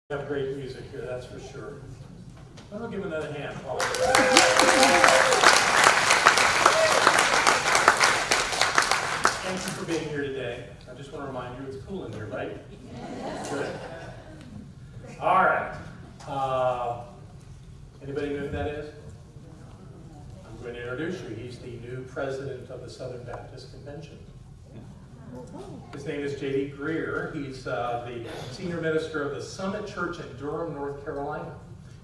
We have great music here, that's for sure. I'm going to give another hand, Paul. Thank you for being here today. I just want to remind you it's cool in here, right? Good. All right. Anybody know who that is? I'm going to introduce you. He's the new president of the Southern Baptist Convention. His name is J.D. Greer. He's the senior minister of the Summit Church in Durham, North Carolina.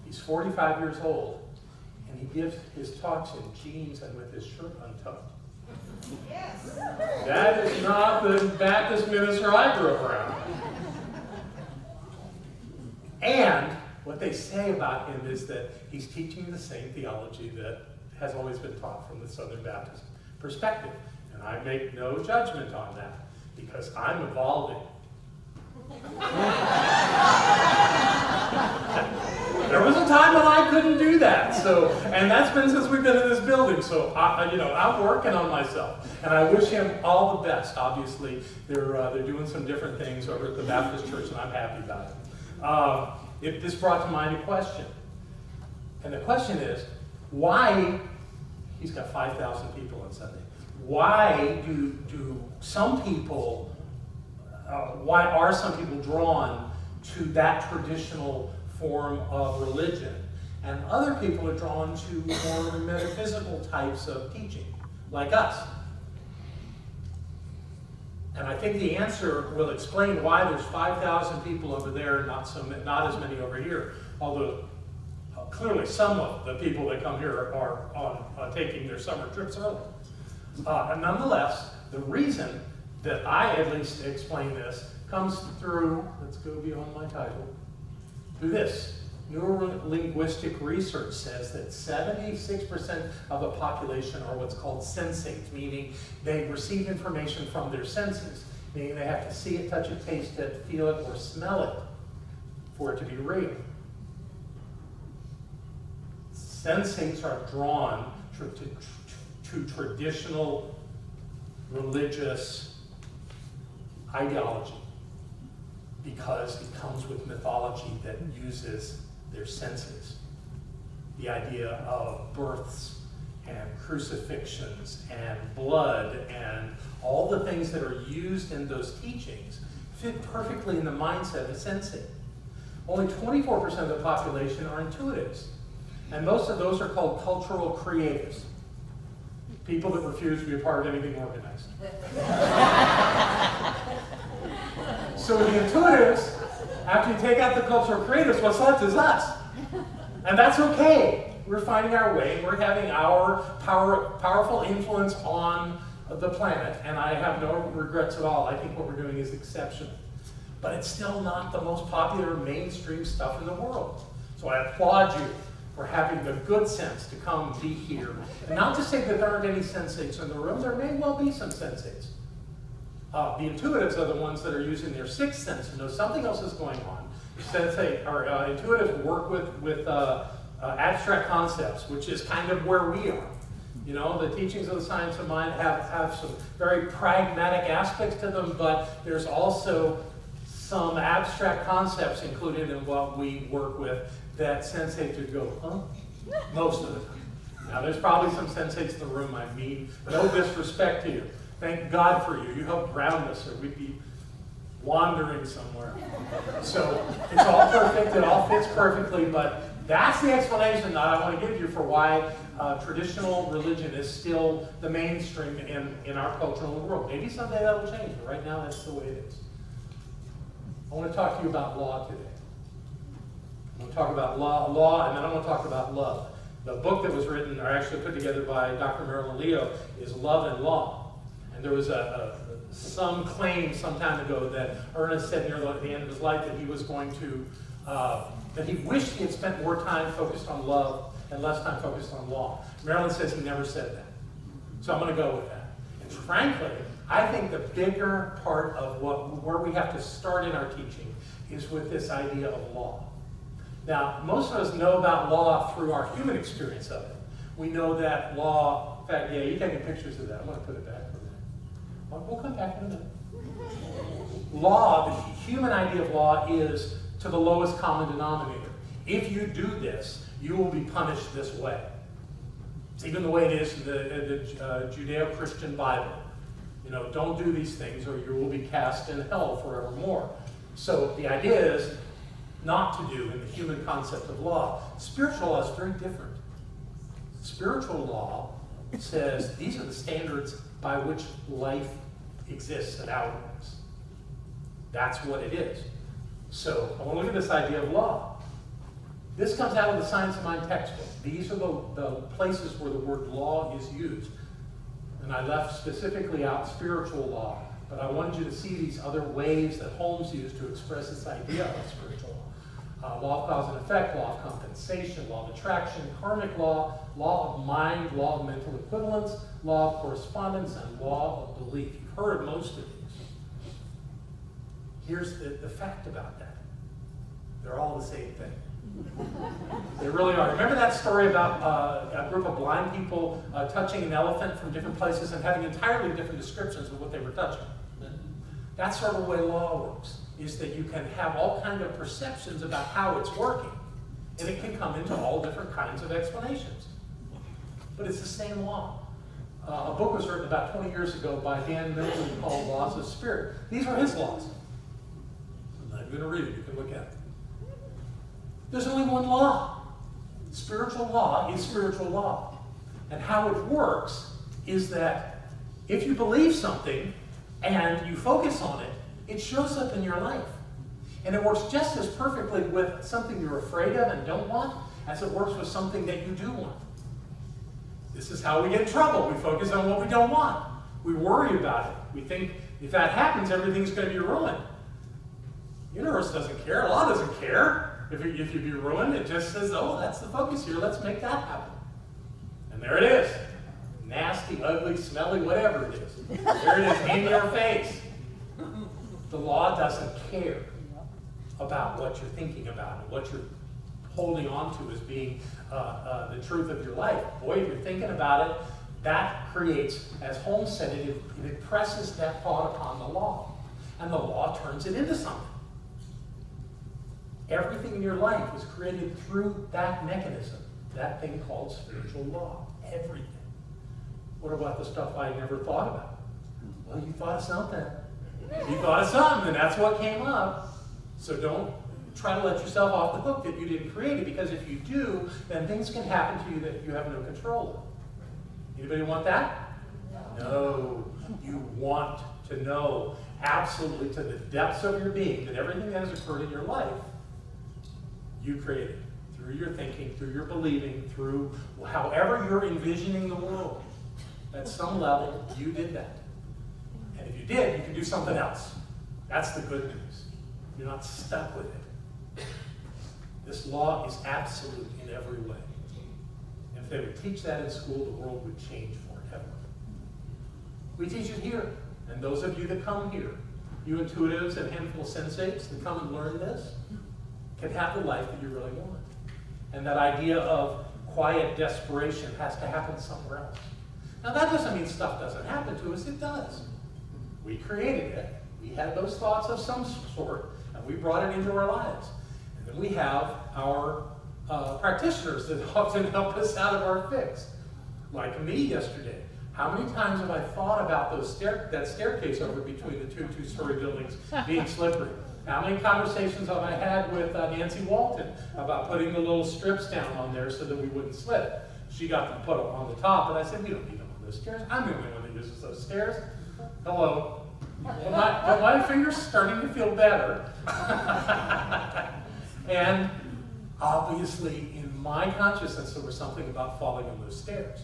He's 45 years old, and he gives his talks in jeans and with his shirt untucked. Yes. That is not the Baptist minister I grew up around. And what they say about him is that he's teaching the same theology that has always been taught from the Southern Baptist perspective. And I make no judgment on that, because I'm evolving. There was a time when I couldn't do that, and that's been since we've been in this building. So I'm working on myself, and I wish him all the best. Obviously, they're doing some different things over at the Baptist Church, and I'm happy about it. This brought to mind a question, and the question is, why? He's got 5,000 people on Sunday. Why do some people? Why are some people drawn to that traditional form of religion, and other people are drawn to more metaphysical types of teaching, like us? And I think the answer will explain why there's 5,000 people over there, not as many over here. Although clearly some of the people that come here are taking their summer trips early. And nonetheless, the reason that I at least explain this comes through, let's go beyond my title, through this. Neurolinguistic research says that 76% of the population are what's called sensates, meaning they receive information from their senses, meaning they have to see it, touch it, taste it, feel it, or smell it for it to be real. Sensates are drawn to traditional religious ideology because it comes with mythology that uses their senses. The idea of births and crucifixions and blood and all the things that are used in those teachings fit perfectly in the mindset of a sensate. Only 24% of the population are intuitives, and most of those are called cultural creatives. People that refuse to be a part of anything organized. So the intuitives, after you take out the cultural creatives, what's left is us. And that's okay. We're finding our way. We're having our powerful influence on the planet. And I have no regrets at all. I think what we're doing is exceptional. But it's still not the most popular mainstream stuff in the world. So I applaud you for having the good sense to come be here. And not to say that there aren't any sensates in the room. There may well be some sensates. The intuitives are the ones that are using their sixth sense to know something else is going on. Intuitives work with abstract concepts, which is kind of where we are. You know, the teachings of the science of mind have some very pragmatic aspects to them, but there's also some abstract concepts included in what we work with that sensates would go, huh? Most of the time. Now, there's probably some sensates in the room, I mean, no disrespect to you. Thank God for you. You helped ground us, or we'd be wandering somewhere. So it's all perfect. It all fits perfectly. But that's the explanation that I want to give you for why traditional religion is still the mainstream in our culture and the world. Maybe someday that will change, but right now that's the way it is. I want to talk to you about law today. I'm going to talk about law, and then I'm going to talk about love. The book that was written, or actually put together by Dr. Marilyn Leo, is Love and Law. And there was some claim some time ago that Ernest said near the end of his life that he was going to, that he wished he had spent more time focused on love and less time focused on law. Marilyn says he never said that. So I'm going to go with that. And frankly, I think the bigger part of where we have to start in our teaching is with this idea of law. Now, most of us know about law through our human experience of it. We know that law, in fact, yeah, you're taking pictures of that. I'm going to put it back for a minute. We'll come back in a minute. Law, the human idea of law is to the lowest common denominator. If you do this, you will be punished this way. It's even the way it is in the Judeo-Christian Bible. You know, don't do these things or you will be cast in hell forevermore. So the idea is not to do in the human concept of law. Spiritual law is very different. Spiritual law says these are the standards by which life exists and outworks. That's what it is. So I want to look at this idea of law. This comes out of the Science of Mind textbook. These are the places where the word law is used. And I left specifically out spiritual law, but I wanted you to see these other ways that Holmes used to express this idea of spiritual law. Law of cause and effect, law of compensation, law of attraction, karmic law, law of mind, law of mental equivalence, law of correspondence, and law of belief. You've heard most of these. Here's the fact about that. They're all the same thing. They really are. Remember that story about a group of blind people touching an elephant from different places and having entirely different descriptions of what they were touching? That's sort of the way law works, is that you can have all kinds of perceptions about how it's working, and it can come into all different kinds of explanations. But it's the same law. A book was written about 20 years ago by Dan Milton called Laws of Spirit. These were his laws. I'm not going to read it. You can look at it. There's only one law. Spiritual law is spiritual law. And how it works is that if you believe something and you focus on it, it shows up in your life. And it works just as perfectly with something you're afraid of and don't want as it works with something that you do want. This is how we get in trouble. We focus on what we don't want. We worry about it. We think if that happens, everything's going to be ruined. The universe doesn't care. Law doesn't care. If you be ruined, it just says, oh, that's the focus here. Let's make that happen. And there it is. Nasty, ugly, smelly, whatever it is. There it is in your face. The law doesn't care about what you're thinking about and what you're holding on to as being the truth of your life. Boy, if you're thinking about it, that creates, as Holmes said, it impresses that thought upon the law. And the law turns it into something. Everything in your life was created through that mechanism, that thing called spiritual law. Everything. What about the stuff I never thought about? Well, you thought of something. You thought of something, and that's what came up. So don't try to let yourself off the hook that you didn't create it, because if you do, then things can happen to you that you have no control of. Anybody want that? No. You want to know absolutely to the depths of your being that everything that has occurred in your life, you created through your thinking, through your believing, through however you're envisioning the world. At some level, you did that. And if you did, you can do something else. That's the good news. You're not stuck with it. This law is absolute in every way. And if they would teach that in school, the world would change forever. We teach it here. And those of you that come here, you intuitives and handful of sensates that come and learn this, can have the life that you really want. And that idea of quiet desperation has to happen somewhere else. Now that doesn't mean stuff doesn't happen to us, it does. We created it, we had those thoughts of some sort, and we brought it into our lives. And then we have our practitioners that often help us out of our fix. Like me yesterday. How many times have I thought about that staircase over between the two-story buildings being slippery? How many conversations have I had with Nancy Walton about putting the little strips down on there so that we wouldn't slip? She got them put up on the top, and I said, we don't need them on those stairs. I'm the only one that uses those stairs. Hello. But my finger's starting to feel better. And obviously, in my consciousness, there was something about falling on those stairs.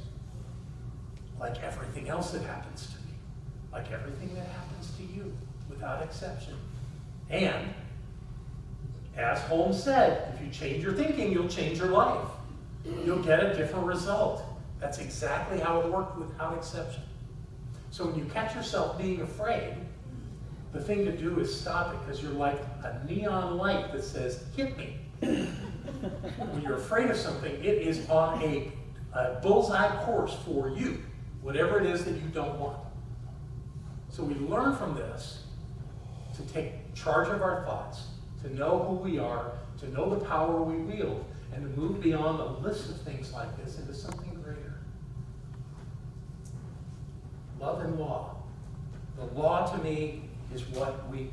Like everything else that happens to me. Like everything that happens to you, without exception. And, as Holmes said, if you change your thinking, you'll change your life. You'll get a different result. That's exactly how it worked without exception. So when you catch yourself being afraid, the thing to do is stop it, because you're like a neon light that says, hit me. When you're afraid of something, it is on a bullseye course for you, whatever it is that you don't want. So we learn from this to take charge of our thoughts, to know who we are, to know the power we wield, and to move beyond a list of things like this into something greater. Love and law. The law to me is what we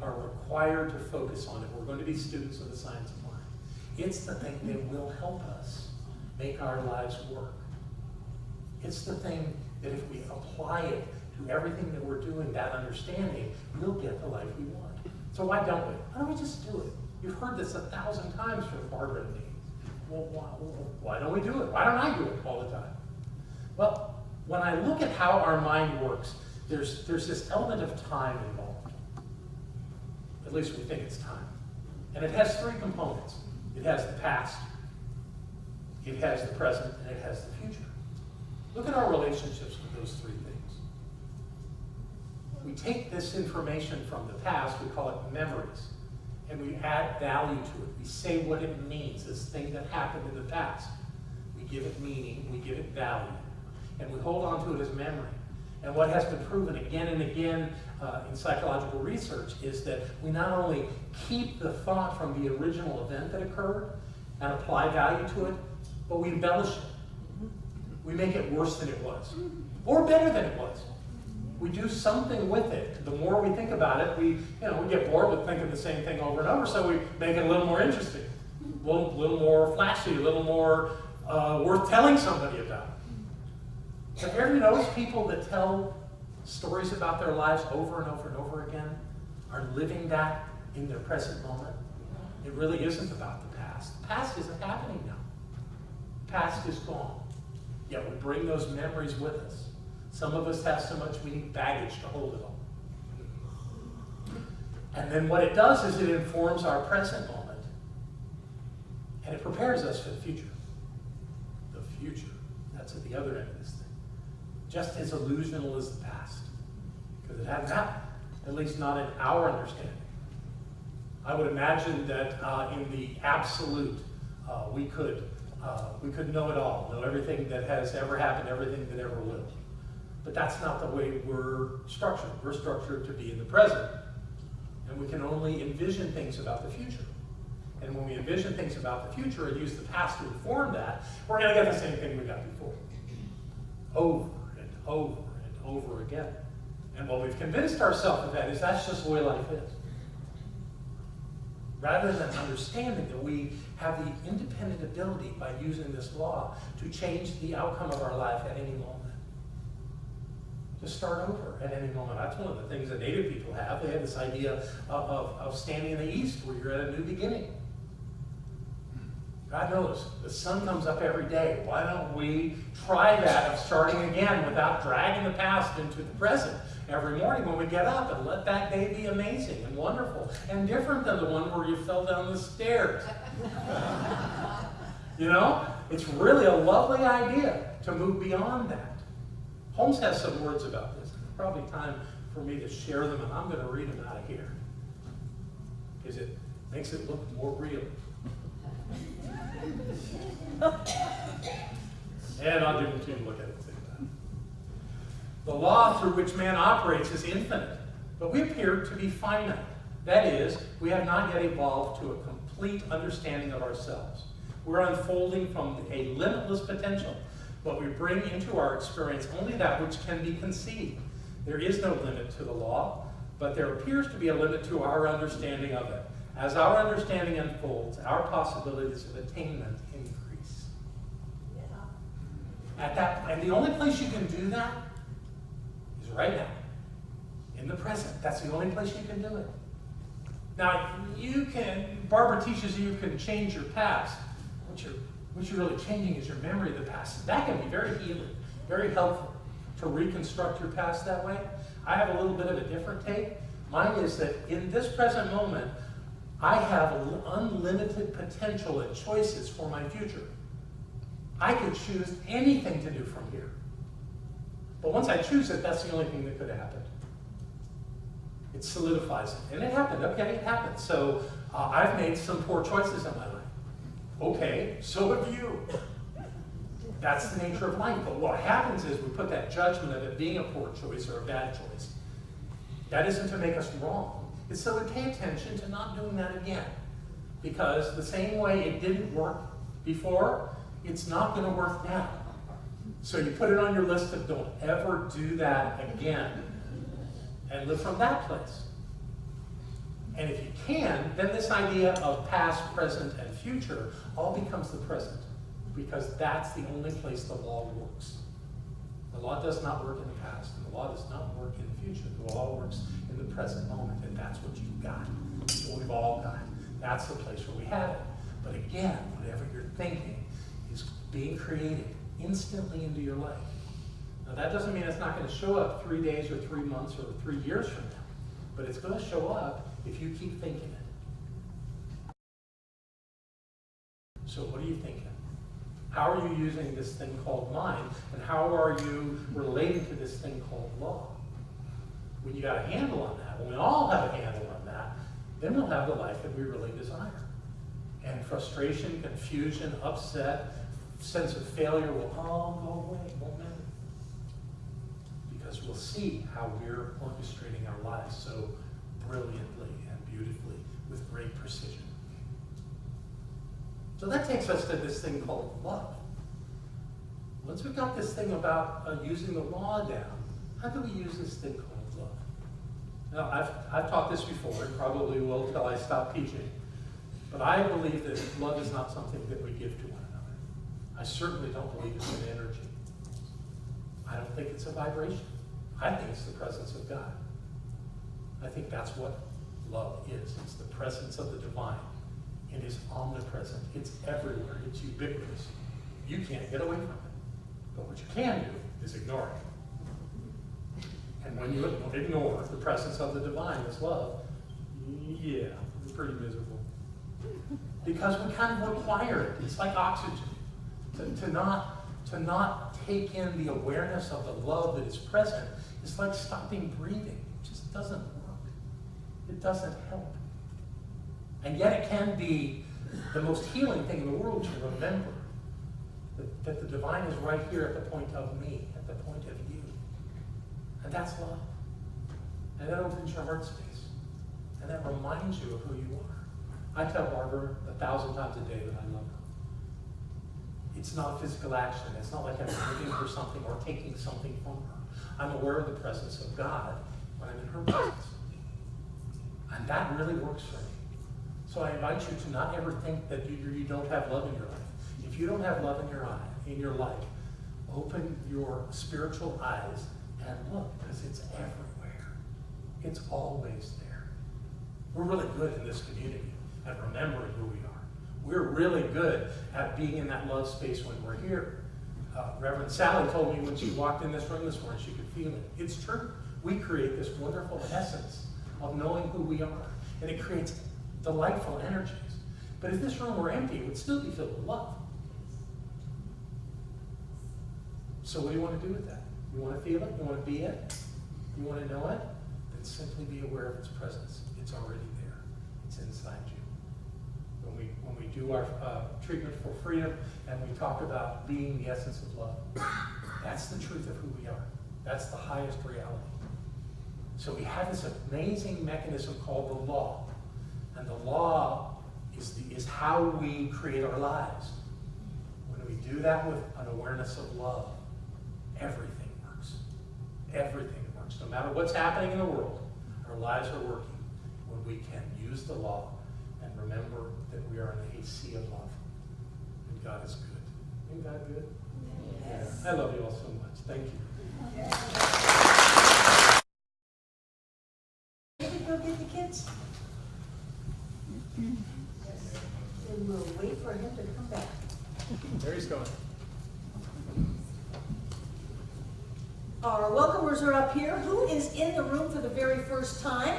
are required to focus on if we're going to be students of the science of mind. It's the thing that will help us make our lives work. It's the thing that if we apply it to everything that we're doing, that understanding, we'll get the life we want. So why don't we? Why don't we just do it? You've heard this 1,000 times from Margaret and me. Well, why don't we do it? Why don't I do it all the time? Well, when I look at how our mind works, there's this element of time involved. At least we think it's time. And it has three components. It has the past, it has the present, and it has the future. Look at our relationships with those three things. We take this information from the past, we call it memories, and we add value to it. We say what it means, this thing that happened in the past. We give it meaning, we give it value, and we hold on to it as memory. And what has been proven again and again in psychological research is that we not only keep the thought from the original event that occurred and apply value to it, but we embellish it. We make it worse than it was, or better than it was. We do something with it. The more we think about it, we get bored with thinking the same thing over and over, so we make it a little more interesting, a little more flashy, a little more worth telling somebody about. Have you ever noticed people that tell stories about their lives over and over and over again are living that in their present moment? It really isn't about the past. The past isn't happening now. The past is gone. Yet we bring those memories with us. Some of us have so much we need baggage to hold it all. And then what it does is it informs our present moment. And it prepares us for the future. The future. That's at the other end of this thing. Just as illusional as the past. Because it hasn't happened. At least not in our understanding. I would imagine that in the absolute, we could know it all, know everything that has ever happened, everything that ever will. But that's not the way we're structured. We're structured to be in the present. And we can only envision things about the future. And when we envision things about the future and use the past to inform that, we're going to get the same thing we got before. Over and over and over again. And what we've convinced ourselves of that is that's just the way life is. Rather than understanding that we have the independent ability by using this law to change the outcome of our life at any moment. To start over at any moment. That's one of the things that Native people have. They have this idea of standing in the east where you're at a new beginning. God knows, the sun comes up every day. Why don't we try that of starting again without dragging the past into the present every morning when we get up and let that day be amazing and wonderful and different than the one where you fell down the stairs. It's really a lovely idea to move beyond that. Holmes has some words about this. It's probably time for me to share them, and I'm going to read them out of here because it makes it look more real. And I'll give them to you and look at it at the same time. The law through which man operates is infinite, but we appear to be finite. That is, we have not yet evolved to a complete understanding of ourselves. We're unfolding from a limitless potential, but we bring into our experience only that which can be conceived. There is no limit to the law, but there appears to be a limit to our understanding of it. As our understanding unfolds, our possibilities of attainment increase. And the only place you can do that is right now, in the present. That's the only place you can do it. Now, Barbara teaches you can change your past. What you're really changing is your memory of the past. That can be very healing, very helpful to reconstruct your past that way. I have a little bit of a different take. Mine is that in this present moment, I have unlimited potential and choices for my future. I could choose anything to do from here. But once I choose it, that's the only thing that could have happened. It solidifies it. And it happened. Okay, it happened. So I've made some poor choices in my life. Okay, so have you. That's the nature of life. But what happens is we put that judgment of it being a poor choice or a bad choice. That isn't to make us wrong. is so we pay attention to not doing that again. Because the same way it didn't work before, it's not going to work now. So you put it on your list of don't ever do that again. And live from that place. And if you can, then this idea of past, present, and future all becomes the present. Because that's the only place the law works. The law does not work in the past, and the law does not work in the future. The law works in the present moment, and that's what you've got. That's what we've all got. That's the place where we have it. But again, whatever you're thinking is being created instantly into your life. Now that doesn't mean it's not going to show up 3 days or 3 months or 3 years from now. But it's going to show up if you keep thinking it. So what are you thinking? How are you using this thing called mind? And how are you relating to this thing called law? When you got a handle on that, when we all have a handle on that, then we'll have the life that we really desire. And frustration, confusion, upset, sense of failure will all go away, won't matter. Because we'll see how we're orchestrating our lives so brilliantly and beautifully with great precision. So that takes us to this thing called love. Once we got this thing about using the law down, how do we use this thing called love? Now, I've taught this before and probably will until I stop teaching. But I believe that love is not something that we give to one another. I certainly don't believe it's an energy. I don't think it's a vibration. I think it's the presence of God. I think that's what love is. It's the presence of the divine. It is omnipresent. It's everywhere. It's ubiquitous. You can't get away from it. But what you can do is ignore it. And when you ignore the presence of the divine as love, yeah, you're pretty miserable. Because we kind of require it. It's like oxygen. To not take in the awareness of the love that is present is like stopping breathing. It just doesn't work. It doesn't help. And yet it can be the most healing thing in the world to remember that the divine is right here at the point of me, at the point of you. And that's love. And that opens your heart space. And that reminds you of who you are. I tell Barbara 1,000 times a day that I love her. It's not a physical action. It's not like I'm looking for something or taking something from her. I'm aware of the presence of God when I'm in her presence. And that really works for me. So I invite you to not ever think that you don't have love in your life. If you don't have love in your life, open your spiritual eyes and look, because it's everywhere. It's always there. We're really good in this community at remembering who we are. We're really good at being in that love space when we're here. Reverend Sally told me when she walked in this room this morning, she could feel it. It's true. We create this wonderful essence of knowing who we are. And it creates delightful energies. But if this room were empty, it would still be filled with love. So what do you want to do with that? You want to feel it? You want to be it? You want to know it? Then simply be aware of its presence. It's already there. It's inside you. When we do our treatment for freedom and we talk about being the essence of love, that's the truth of who we are. That's the highest reality. So we have this amazing mechanism called the law. And the law is how we create our lives. When we do that with an awareness of love, everything works. Everything works. No matter what's happening in the world, our lives are working when we can use the law and remember that we are in a sea of love. And God is good. Isn't God good? Yes. Yeah. I love you all so much. Thank you. Can we go get the kids? And we'll wait for him to come back. There he's going. Our welcomers are up here. Who is in the room for the very first time?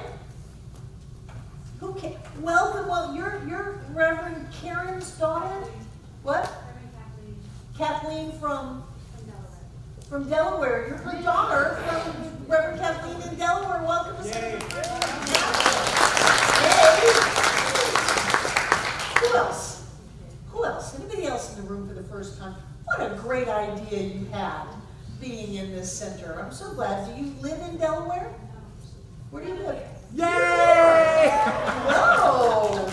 Who can welcome? Well, you're Reverend Karen's daughter. What? Reverend Kathleen from Delaware. From Delaware. You're her daughter from Reverend Kathleen in Delaware. Welcome to the Who else? Who else? Anybody else in the room for the first time? What a great idea you had being in this center. I'm so glad. Do you live in Delaware? Where do you live? Yay! Whoa!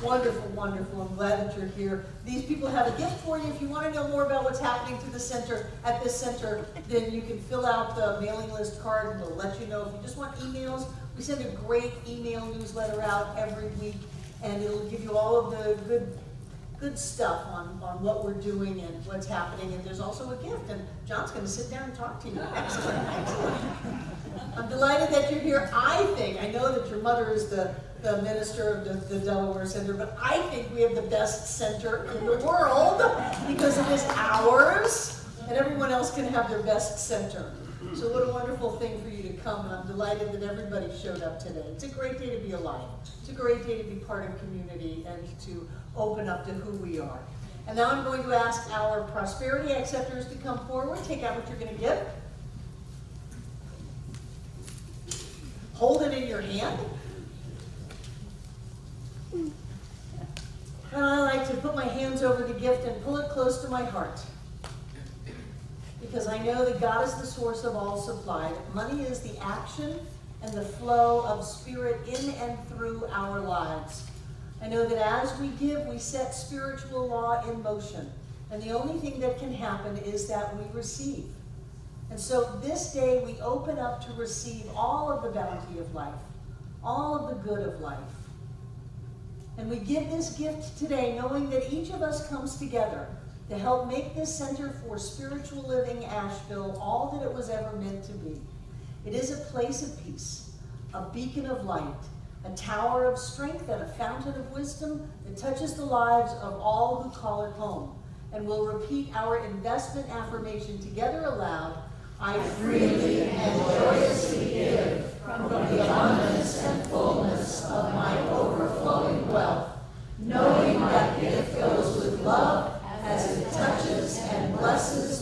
Wonderful, wonderful. I'm glad that you're here. These people have a gift for you. If you want to know more about what's happening to the center, at this center, then you can fill out the mailing list card and we'll let you know. If you just want emails, we send a great email newsletter out every week and it'll give you all of the good stuff on what we're doing and what's happening. And there's also a gift. And John's going to sit down and talk to you. Excellent, excellent. I'm delighted that you're here. I know that your mother is the minister of the Delaware Center, but I think we have the best center in the world because it is ours, and everyone else can have their best center. So what a wonderful thing for you to come, and I'm delighted that everybody showed up today. It's a great day to be alive. It's a great day to be part of community and to open up to who we are. And now I'm going to ask our prosperity acceptors to come forward. Take out what you're going to give. Hold it in your hand. And I like to put my hands over the gift and pull it close to my heart. Because I know that God is the source of all supply, that money is the action and the flow of spirit in and through our lives. I know that as we give, we set spiritual law in motion. And the only thing that can happen is that we receive. And so this day we open up to receive all of the bounty of life, all of the good of life. And we give this gift today knowing that each of us comes together to help make this Center for Spiritual Living Asheville all that it was ever meant to be. It is a place of peace, a beacon of light, a tower of strength, and a fountain of wisdom that touches the lives of all who call it home. And we'll repeat our investment affirmation together aloud. I freely and joyously give from the abundance and fullness of my overflowing wealth, knowing that gift goes with love as it touches and blesses